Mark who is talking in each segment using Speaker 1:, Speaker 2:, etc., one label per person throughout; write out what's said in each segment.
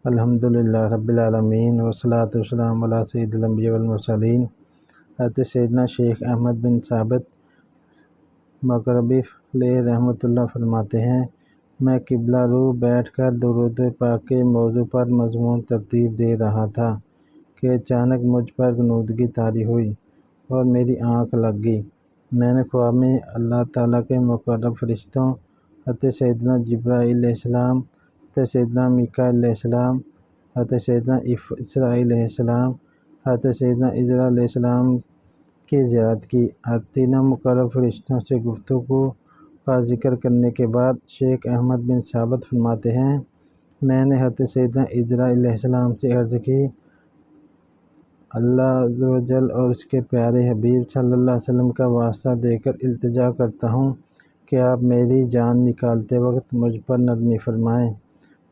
Speaker 1: الحمدللہ رب العالمین والصلاۃ والسلام علی سید الانبیاء والمرسلین۔ حضرت سیدنا شیخ احمد بن ثابت مغربی علیہ رحمۃ اللہ فرماتے ہیں، میں قبلہ رو بیٹھ کر درود پاک کے موضوع پر مضمون ترتیب دے رہا تھا کہ اچانک مجھ پر غنودگی طاری ہوئی اور میری آنکھ لگ گئی۔ میں نے خواب میں اللہ تعالیٰ کے مقرب فرشتوں حضرت سیدنا جبرائیل علیہ السلام، حضرت سیدنا میکائیل علیہ السلام، حضرت سیدنا اسرافیل علیہ السلام، حضرت سیدنا عزرائیل علیہ السلام کی زیارت کی۔ تینوں مقرب فرشتوں سے گفتگو کا ذکر کرنے کے بعد شیخ احمد بن ثابت فرماتے ہیں، میں نے حضرت سیدنا عزرائیل علیہ السلام سے عرض کی، اللہ عز و جل اور اس کے پیارے حبیب صلی اللہ علیہ وسلم کا واسطہ دے کر التجا کرتا ہوں کہ آپ میری جان نکالتے وقت مجھ پر نرمی فرمائیں۔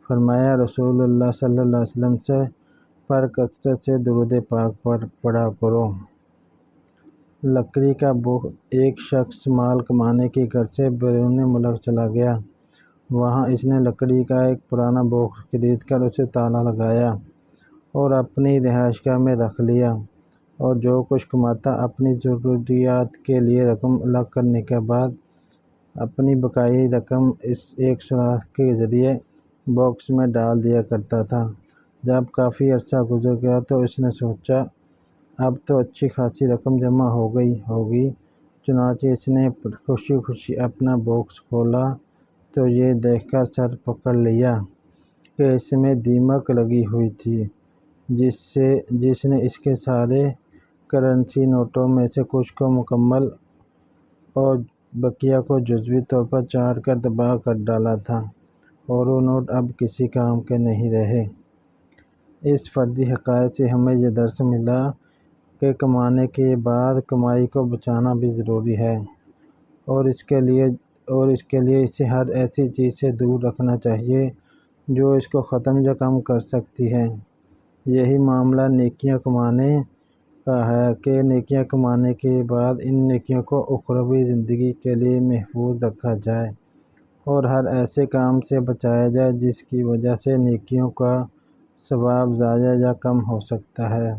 Speaker 1: فرمایا، رسول اللہ صلی اللہ علیہ وسلم سے پر کثرت سے درود پاک پڑھا کرو۔ لکڑی کا بوکس۔ ایک شخص مال کمانے کے گھر سے بیرون ملک چلا گیا۔ وہاں اس نے لکڑی کا ایک پرانا بوکس خرید کر اسے تالا لگایا اور اپنی رہائش گاہ میں رکھ لیا، اور جو کچھ کماتا اپنی ضروریات کے لیے رقم الگ کرنے کے بعد اپنی بقائی رقم اس ایک سوراخ کے ذریعے باکس میں ڈال دیا کرتا تھا۔ جب کافی عرصہ گزر گیا تو اس نے سوچا اب تو اچھی خاصی رقم جمع ہو گئی ہوگی، چنانچہ اس نے خوشی خوشی اپنا باکس کھولا تو یہ دیکھ کر سر پکڑ لیا کہ اس میں دیمک لگی ہوئی تھی، جس نے اس کے سارے کرنسی نوٹوں میں سے کچھ کو مکمل اور بقیہ کو جزوی طور پر چاٹ کر تباہ کر ڈالا تھا، اور وہ نوٹ اب کسی کام کے نہیں رہے۔ اس فرضی حقائق سے ہمیں یہ درس ملا کہ کمانے کے بعد کمائی کو بچانا بھی ضروری ہے، اور اس کے لیے اسے ہر ایسی چیز سے دور رکھنا چاہیے جو اس کو ختم یا کم کر سکتی ہے۔ یہی معاملہ نیکیاں کمانے کا ہے کہ نیکیاں کمانے کے بعد ان نیکیوں کو اخروی زندگی کے لیے محفوظ رکھا جائے اور ہر ایسے کام سے بچایا جائے جس کی وجہ سے نیکیوں کا ثواب ضائع یا کم ہو سکتا ہے۔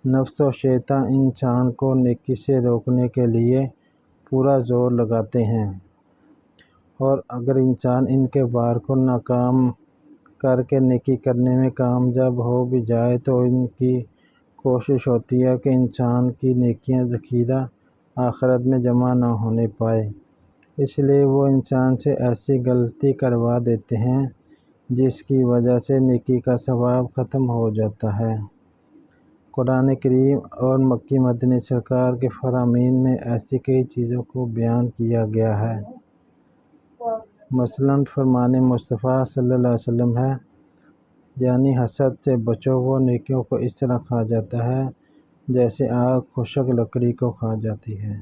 Speaker 1: نفس و شیطان انسان کو نیکی سے روکنے کے لیے پورا زور لگاتے ہیں، اور اگر انسان ان کے وار کو ناکام کر کے نیکی کرنے میں کامیاب ہو بھی جائے تو ان کی کوشش ہوتی ہے کہ انسان کی نیکیاں ذخیرہ آخرت میں جمع نہ ہونے پائے، اس لیے وہ انسان سے ایسی غلطی کروا دیتے ہیں جس کی وجہ سے نیکی کا ثواب ختم ہو جاتا ہے۔ قرآن کریم اور مکی مدنی سرکار کے فرامین میں ایسی کئی چیزوں کو بیان کیا گیا ہے۔ مثلاً فرمان مصطفیٰ صلی اللہ علیہ وسلم ہے، یعنی حسد سے بچو، وہ نیکیوں کو اس طرح کھا جاتا ہے جیسے آگ خشک لکڑی کو کھا جاتی ہے۔